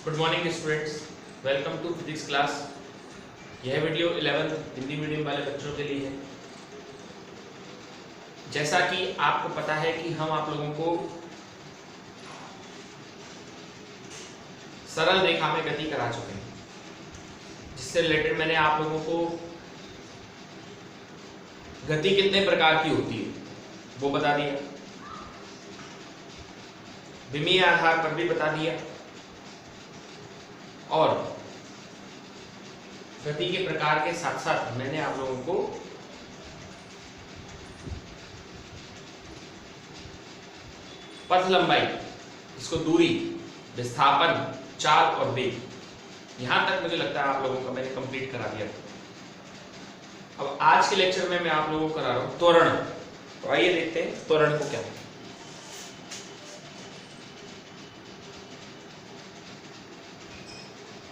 Good morning students, welcome to physics class. यह video 11th Hindi medium वाले बच्चों के लिए है। जैसा कि आपको पता है कि हम आप लोगों को सरल रेखा में गति करा चुके हैं, जिससे रिलेटेड मैंने आप लोगों को गति कितने प्रकार की होती है वो बता दिया, विमीय आधार पर भी बता दिया, और गति के प्रकार के साथ साथ मैंने आप लोगों को पथ लंबाई, इसको दूरी, विस्थापन, चाल और वेग, यहां तक मुझे लगता है आप लोगों का मैंने कंप्लीट करा दिया। अब आज के लेक्चर में मैं आप लोगों को करा रहा हूं त्वरण। तो आइए देखते हैं त्वरण को क्या है।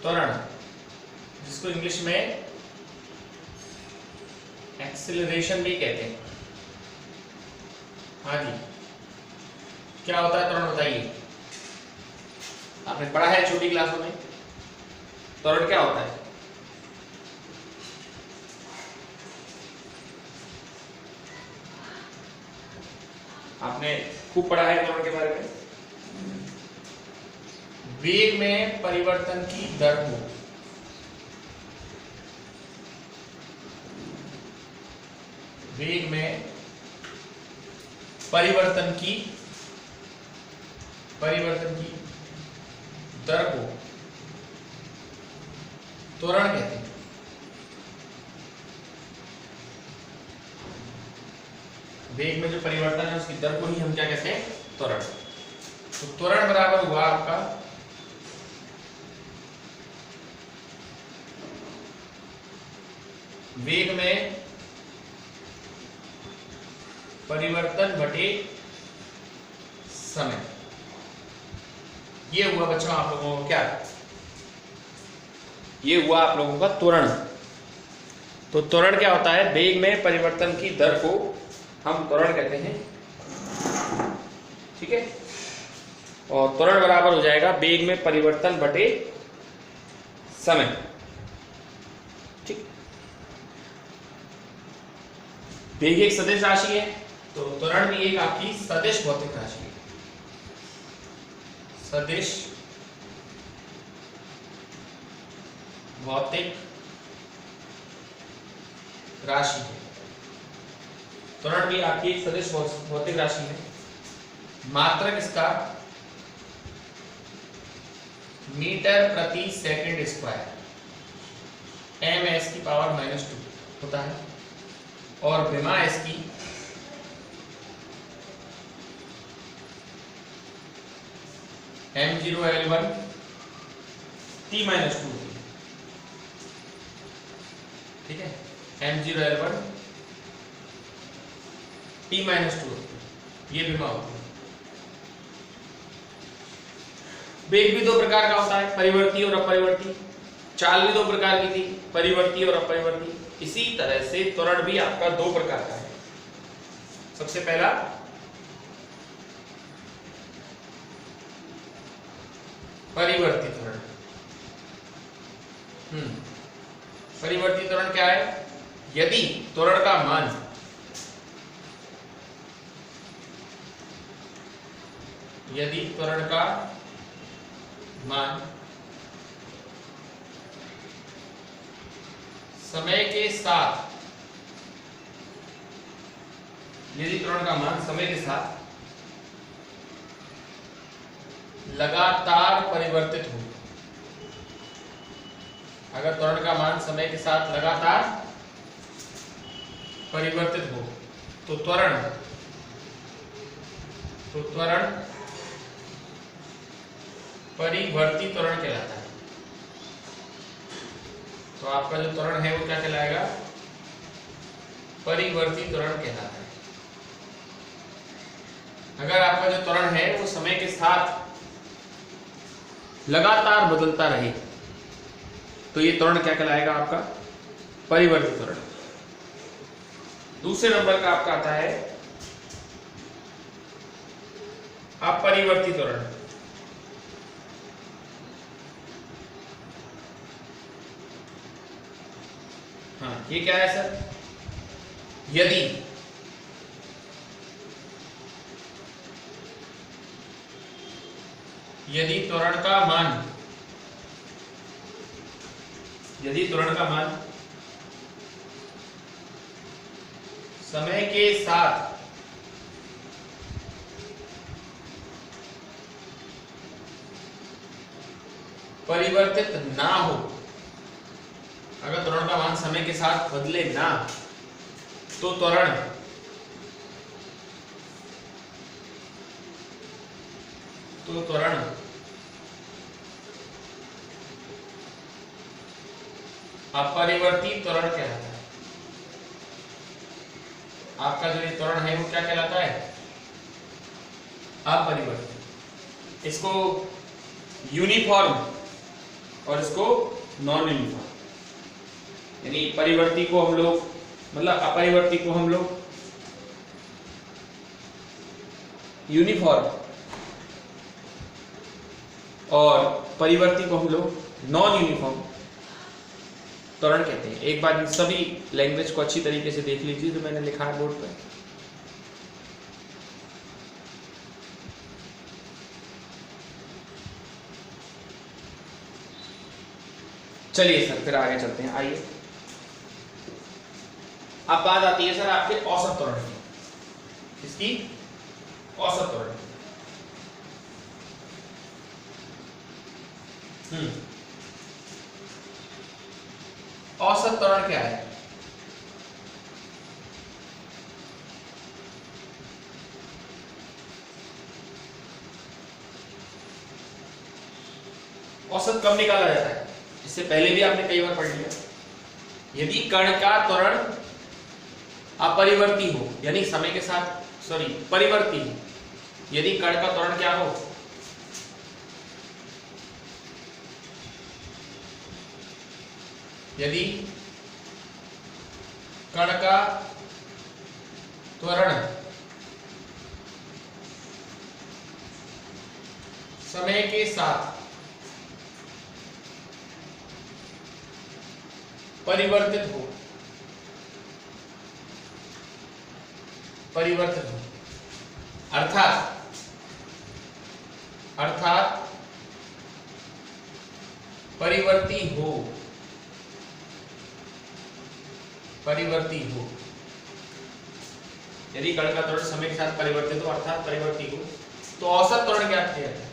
त्वरण, जिसको इंग्लिश में एक्सेलरेशन भी कहते हैं। हाँ जी, क्या होता है त्वरण बताइए। आपने पढ़ा है छोटी क्लासों में, त्वरण क्या होता है? आपने खूब पढ़ा है त्वरण के बारे में। वेग में परिवर्तन की दर हो, वेग में परिवर्तन की दर को त्वरण कहते हैं। वेग में जो परिवर्तन है उसकी दर को ही हम क्या कहते हैं? त्वरण। तो त्वरण बराबर हुआ आपका वेग में परिवर्तन बटे समय। ये हुआ बच्चों आप लोगों को क्या? ये हुआ आप लोगों का त्वरण। तो त्वरण क्या होता है? वेग में परिवर्तन की दर को हम त्वरण कहते हैं, ठीक है। और त्वरण बराबर हो जाएगा वेग में परिवर्तन बटे समय, ठीक। वेग एक सदिश राशि है, तो त्वरण भी एक आपकी सदिश भौतिक राशि है। सदिश भौतिक राशि है। त्वरण भी आपकी एक सदिश भौतिक राशि है। मात्रक इसका मीटर प्रति सेकंड स्क्वायर ms की पावर -2 होता है, और विमा इसकी m0l1 t-2, ठीक है। m0l1 t-2 ये विमा होती है। वेग भी दो प्रकार का होता है, परिवर्ती और अपरिवर्ती। चाल भी दो प्रकार की थी, परिवर्ती और अपरिवर्ती। इसी तरह से त्वरण भी आपका दो प्रकार का है। सबसे पहला परिवर्ती त्वरण। परिवर्ती त्वरण क्या है? यदि त्वरण का मान समय के साथ लगातार परिवर्तित हो, अगर त्वरण का मान समय के साथ लगातार परिवर्तित हो तो त्वरण परिवर्ती त्वरण कहलाता है। तो आपका जो त्वरण है वो क्या कहलाएगा? परिवर्ती त्वरण कहलाता है। अगर आपका जो त्वरण है वो समय के साथ लगातार बदलता रहे तो ये त्वरण क्या कहलाएगा? आपका परिवर्ती त्वरण। दूसरे नंबर का आपका आता है अपरिवर्ती त्वरण। ये क्या है सर? यदि त्वरण का मान समय के साथ परिवर्तित ना हो, अगर त्वरण का मान समय के साथ बदले ना, तो त्वरण अपरिवर्ती त्वरण कहलाता है। आपका जो ये त्वरण है वो क्या कहलाता है? अपरिवर्ती। इसको यूनिफॉर्म और इसको नॉन यूनिफॉर्म, यानी परिवर्ती को हम लोग, मतलब अपरिवर्ती को हम लोग यूनिफॉर्म और परिवर्ती को हम लोग नॉन यूनिफॉर्म त्वरण कहते हैं। एक बार इन सभी लैंग्वेज को अच्छी तरीके से देख लीजिए जो मैंने लिखा है बोर्ड पर। चलिए सर फिर आगे चलते हैं। आइए, अब बात आती है सर आपके औसत त्वरण की। इसकी औसत त्वरण औसत त्वरण क्या है? औसत कब निकाला जाता है? इससे पहले भी आपने कई बार पढ़ लिया। यदि कण का त्वरण अपरिवर्ती हो, यानी समय के साथ परिवर्ती हो, यदि कण का त्वरण क्या हो? यदि कण का त्वरण समय के साथ परिवर्तित हो, अर्थात परिवर्ती हो, यदि कण का त्वरण समय के साथ परिवर्तित हो अर्थात परिवर्ती हो, तो औसत त्वरण ज्ञात किया जाता है।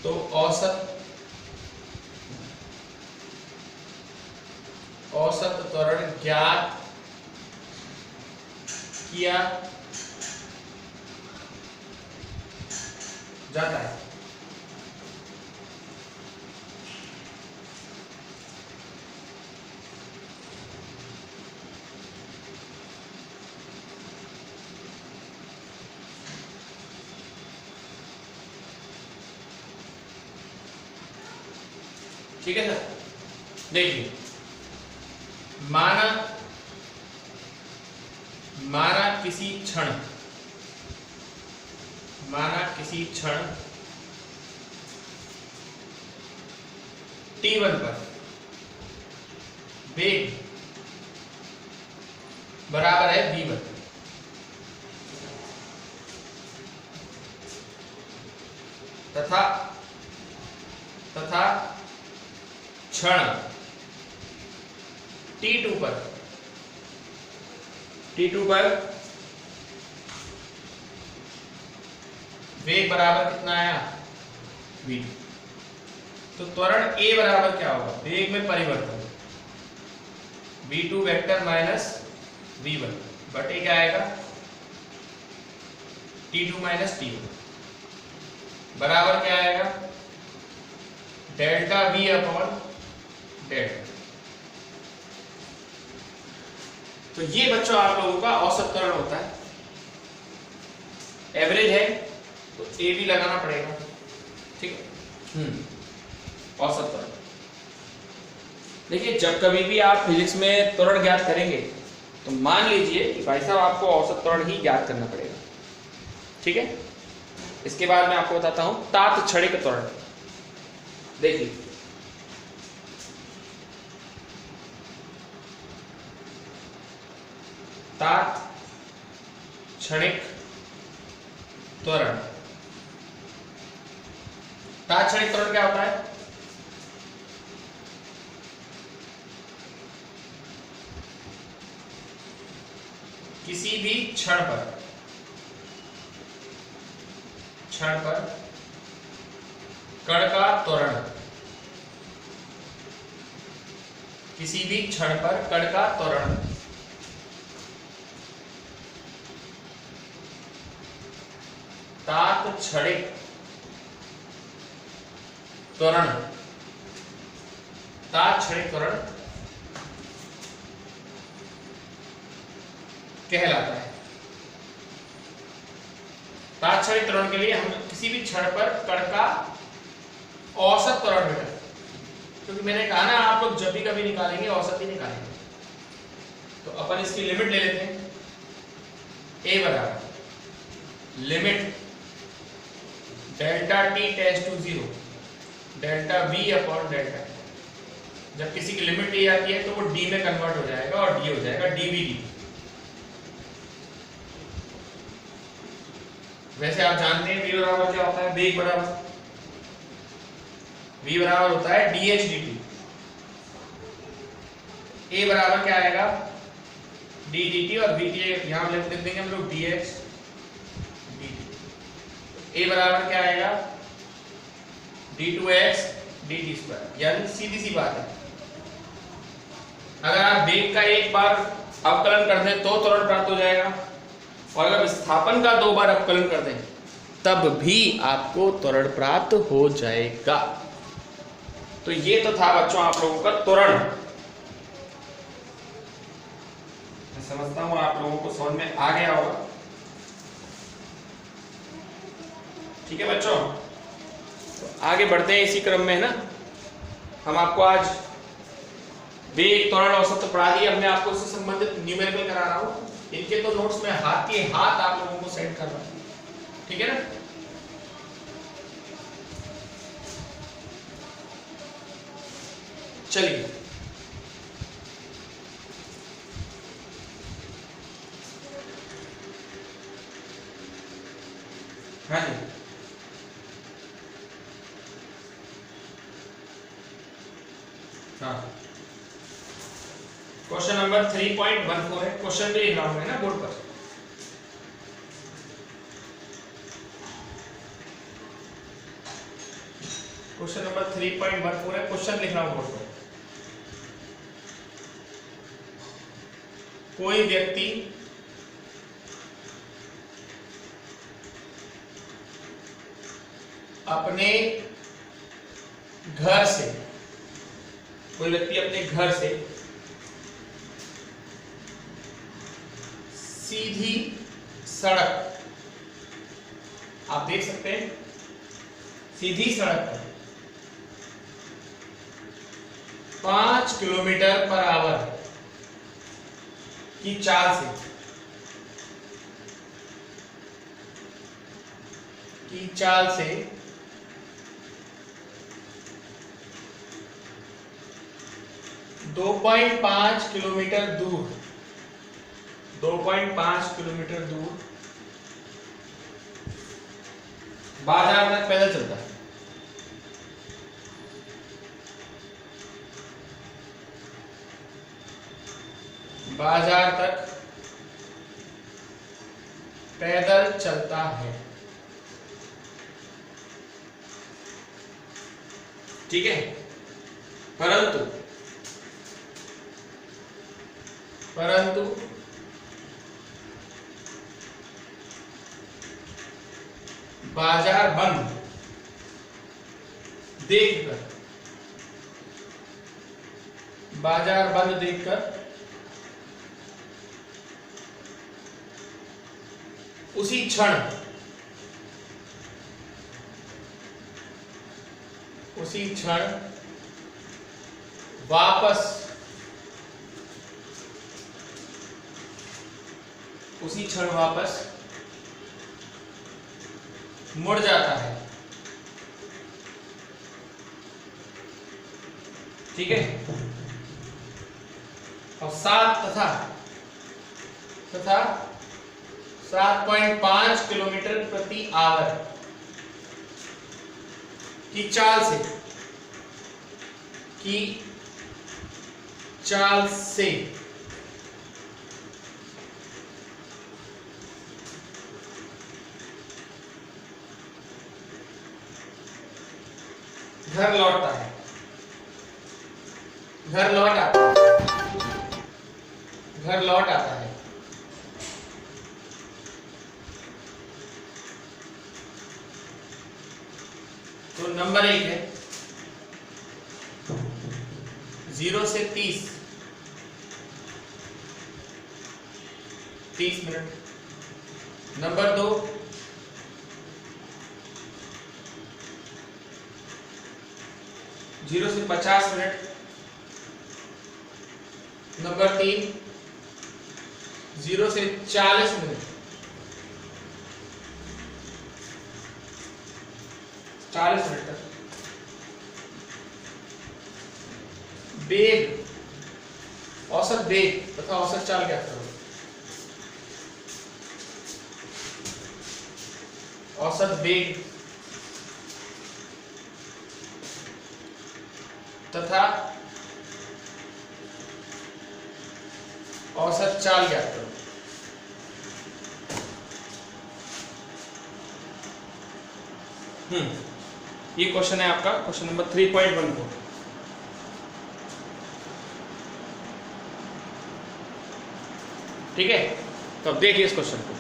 तो औसत त्वरण ज्ञात किया जाता है। ठीक है सर, देखिए माना किसी क्षण t1 पर वेग बराबर है v1, तथा क्षण t2 पर वेग बराबर कितना आया? v2। तो त्वरण a बराबर क्या होगा? वेग में परिवर्तन v2 वेक्टर माइनस v1 बटे क्या आएगा? t2 माइनस t1 बराबर क्या आएगा? Delta v upon delta. तो ये बच्चों आप लोगों का औसत त्वरण होता है। एवरेज है तो ए भी लगाना पड़ेगा, ठीक है। औसत त्वरण देखिए, जब कभी भी आप फिजिक्स में त्वरण ज्ञात करेंगे तो मान लीजिए कि भाई साहब आपको औसत त्वरण ही ज्ञात करना पड़ेगा, ठीक है। इसके बाद मैं आपको बताता हूं तात क्षणिक त्वरण। देखिए तात्क्षणिक त्वरण। तात्क्षणिक त्वरण क्या होता है? किसी भी क्षण पर कण का त्वरण, किसी भी क्षण पर कण का त्वरण तात्क्षणिक त्वरण, तात्क्षणिक त्वरण कहलाता है। तात्क्षणिक त्वरण के लिए हम किसी भी क्षण पर कण का औसत त्वरण निकालेंगे, क्योंकि मैंने कहा ना आप लोग जब भी कभी निकालेंगे औसत ही निकालेंगे। तो अपन इसकी लिमिट ले लेते हैं। ए बराबर limit delta T tends to 0 delta V upon delta. जब किसी की लिमिट ली जाती है तो वो डी में कन्वर्ट हो जाएगा और डी हो जाएगा डीवी। वैसे आप जानते हैं v बराबर क्या होता है? वेग बराबर v बराबर होता है dh dt। a बराबर क्या आएगा? d dt और v यहां लिख देंगे हम लोग dh dt। a बराबर क्या आएगा? d2x dt square. यानी सीधी सी बात है, अगर आप वेग का एक बार अवकलन कर दें तो त्वरण प्राप्त हो जाएगा, और अगर विस्थापन का 2 बार अवकलन कर दें तब भी आपको त्वरण प्राप्त हो जाएगा। तो ये तो था बच्चों आप लोगों का त्वरण। मैं समझता हूं आप लोगों को समझ में आ गया होगा। ठीक है बच्चों, तो आगे बढ़ते हैं इसी क्रम में, है ना। हम आपको आज वेग, त्वरण, औसत पढ़ा दिए। अब मैं आपको इससे संबंधित न्यूमेरिकल करा रहा हूं। इनके तो नोट्स में हाथ के हाथ आप लोगों को सेंड कर रहा हूं, ठीक है ना। चलिए हाँ जी, हाँ क्वेश्चन नंबर 3.14 है। क्वेश्चन भी लिख रहा हूं ना बोर्ड पर। क्वेश्चन नंबर 3.14 है, क्वेश्चन लिख रहा हूं बोर्ड पर। कोई व्यक्ति अपने घर से, कोई व्यक्ति अपने घर से सीधी सड़क, आप देख सकते हैं सीधी सड़क पर 5 किलोमीटर पर आवर की चाल से 2.5 किलोमीटर दूर 2.5 किलोमीटर दूर बाजार तक पैदल चलता है। बाजार तक पैदल चलता है, ठीक है। परंतु बाजार बंद देखकर उसी क्षण वापस मुड़ जाता है, ठीक है। और साथ तथा तथा 7.5 किलोमीटर प्रति आवर की चाल से घर लौट आता है। तो नंबर 1 है 0 से 30 मिनट। नंबर 2 0 से 50 मिनट। नंबर 3 0 से 40 मिनट। 40 मिनट तक। वेग, औसत वेग तथा औसत चाल क्या करोगे? औसत वेग तथा औसत चाल क्या करोगे? ये क्वेश्चन है आपका, क्वेश्चन नंबर 3.14। ठीक है, तो अब देखिए इस क्वेश्चन को।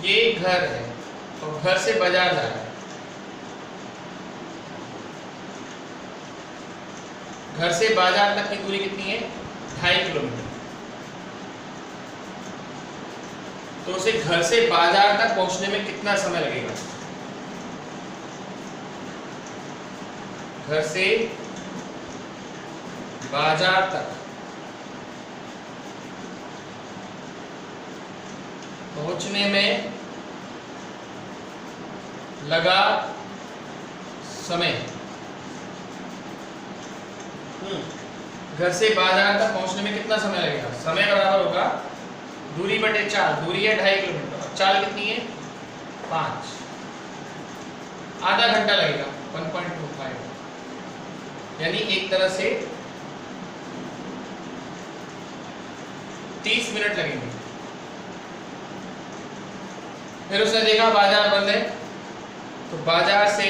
ये घर है और घर से बाजार जा रहा है। घर से बाजार तक की दूरी कितनी है? 2.5 किलोमीटर। तो उसे घर से बाजार तक पहुंचने में कितना समय लगेगा? घर से बाजार तक पहुंचने में लगा समय। घर से बाजार तक पहुंचने में कितना समय लगेगा? समय बराबर होगा दूरी बटे चाल। दूरी है 2.5 किलोमीटर और चाल कितनी है? 5। आधा घंटा लगेगा 1.25, यानी एक तरह से 30 मिनट लगेंगे। फिर उसने देखा बाजार बंद है, तो बाजार से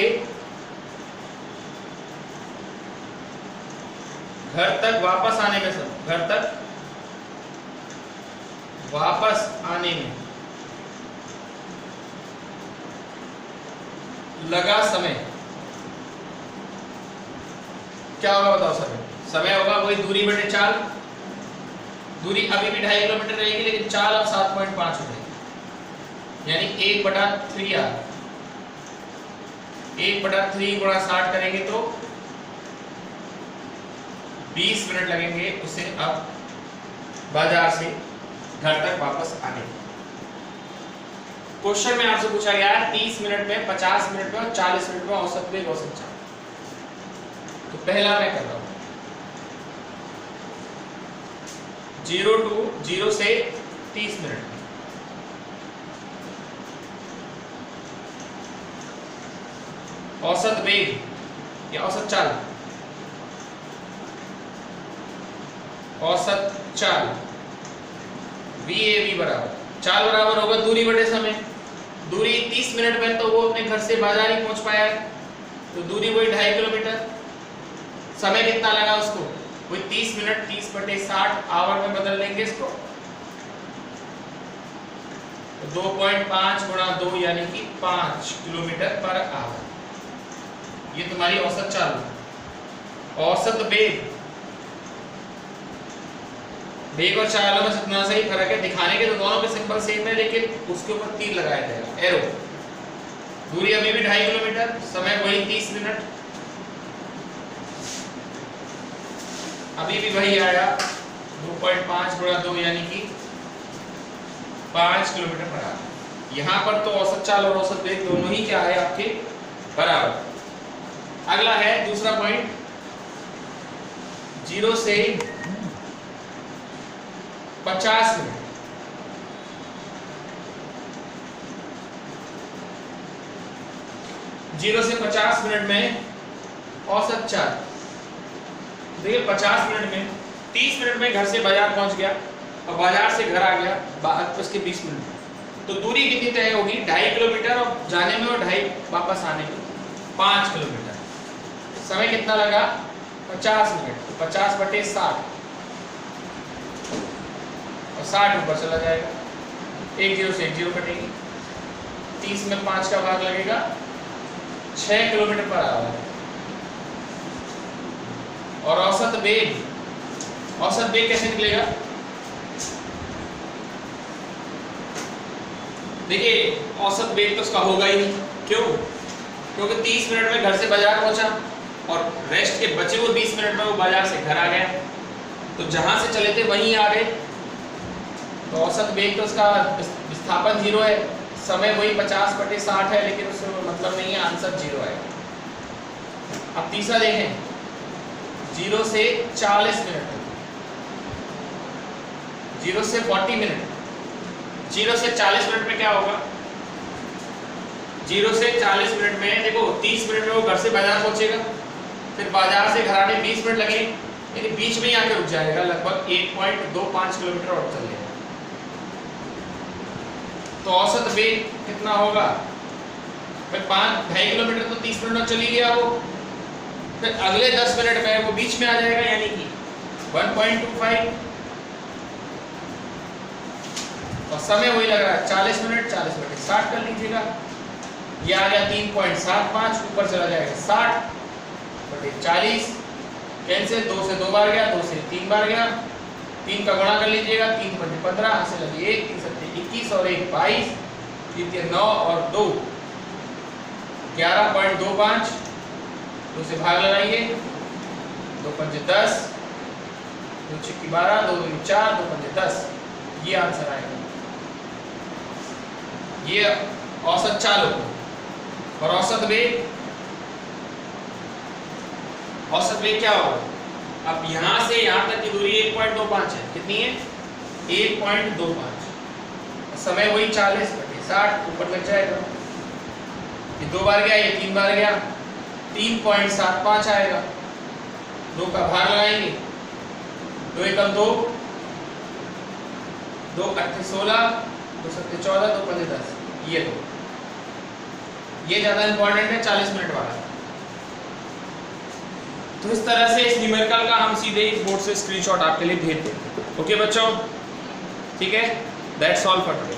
घर तक वापस आने में लगा समय क्या होगा? बताओ। समय होगा वही दूरी बटे चाल। दूरी अभी भी 2.5 किलोमीटर रहेगी, लेकिन चाल अब 7.5 हो जाएगी, यानी 1/3R। 1/3 गुणा 60 करेंगे तो 20 मिनट लगेंगे उसे अब बाजार से घर तक वापस आने। क्वेश्चन में आपसे पूछा गया है 30 मिनट में, 50 मिनट में और 40 मिनट में औसत वेग औसत चाल। तो पहला मैं कर रहा हूं 0 से 30 मिनट। औसत वेग या औसत चाल? औसत चाल VAV बराबर, चाल बराबर होगा दूरी बटे समय। दूरी 30 मिनट में, तो वो अपने घर से बाजार ही पहुंच पाया है, तो दूरी वही 2.5 किलोमीटर। समय कितना लगा उसको? वही 30 मिनट। 30 बटे 60 आवर में बदल देंगे इसको, तो 2.5 गुणा 2 यानी कि 5 किलोमीटर पर आवर। ये तुम्हारी औसत चाल। औसत वेग और चालों में इतना सही फर्क है। दिखाने के तो दोनों के सिंबल सेम है, लेकिन उसके ऊपर तीर लगाया जाएगा, एरो। दूरी अभी भी 2.5 किलोमीटर, समय वही 30 मिनट, अभी भी वही आया 2.5 गुणा 2 यानी कि 5 किलोमीटर पर आवर। यहां पर तो औसत चाल और औसत वेग दोनों ही क्या है आपके बराबर। अगला है दूसरा पॉइंट, 0 से 50 मिनट। जीरो से 50 मिनट में औसत चाल। देखिए 50 मिनट में 30 मिनट में घर से बाजार पहुंच गया और बाजार से घर आ गया बाद उसके 20 मिनट। तो दूरी कितनी तय होगी? 2.5 किलोमीटर, और जाने में और 2.5 वापस आने में 5 किलोमीटर। समय कितना लगा? 50 मिनट। तो 50/60 और 60 ऊपर चला जाएगा। 1 0 से 1 0 कटेगी। 30 में 5 का भाग लगेगा, 6 किलोमीटर पर आवर। और औसत वेग कैसे निकलेगा? देखिए औसत वेग तो उसका होगा ही नहीं। क्यों? क्योंकि 30 मिनट में घर से बाजार पहुंचा और रेस्ट के बचे हुए 20 मिनट में वो बाजार से घर आ गया, तो जहां से चले थे वहीं आ गए। तो औसत वेग तो उसका विस्थापन 0 है, समय वही 50/60 है, लेकिन उससे मतलब नहीं है, आंसर 0 है। अब तीसरा देखें, 0 से 40 मिनट, 0 से 40 मिनट। 0 से 40 मिनट में क्या होगा? 0 से 40 मिनट में देखो 30 मिनट में वो घर से बाजार पहुंचेगा, फिर बाजार से घर आने 20 मिनट लगेंगे, यानी बीच में ही आके रुक जाएगा, लगभग 1.25 किलोमीटर और चल लेगा। तो औसत वेग कितना होगा? फिर 2.5 किलोमीटर तो 30 मिनट में चली गया वो, फिर अगले 10 मिनट में वो बीच में आ जाएगा, यानी कि 1.25। और समय वही लग रहा है 40 मिनट, 40/60 कर लीजिएगा। ये आ गया 3.75, ऊपर चला जाएगा 60/40, कैंसिल, 2 से 2 बार गया, 2 से 3 बार गया, 3 का गुणा कर लीजिएगा, 3×15 से लगे 1, 3 × 21 और 1 22, 3 9 और 2 11.25, 2 से भाग लगाइए, 2 5 10, 2 6 12, 2 2 4, 2 5 10, ये आंसर आएगा। ये औसत चाल होगी। और औसत वेग क्या होगा? अब यहां से यहां तक की दूरी 1.25 है। कितनी है? 1.25। समय वही 40/60, ऊपर लग जाएगा। ये 2 बार गया, ये 3 बार गया, 3.75 आएगा। 2 का भाग लगाएंगे, 2 एकम 2, 2 8 16, 2 7 14, 2 5 10, ये 2। ये ज्यादा इंपॉर्टेंट है, 40 मिनट वाला। तो इस तरह से इस न्यूमेरिकल का हम सीधे बोर्ड से स्क्रीनशॉट आपके लिए भेज देंगे। ओके बच्चों, ठीक है, दैट्स ऑल फॉर टुडे।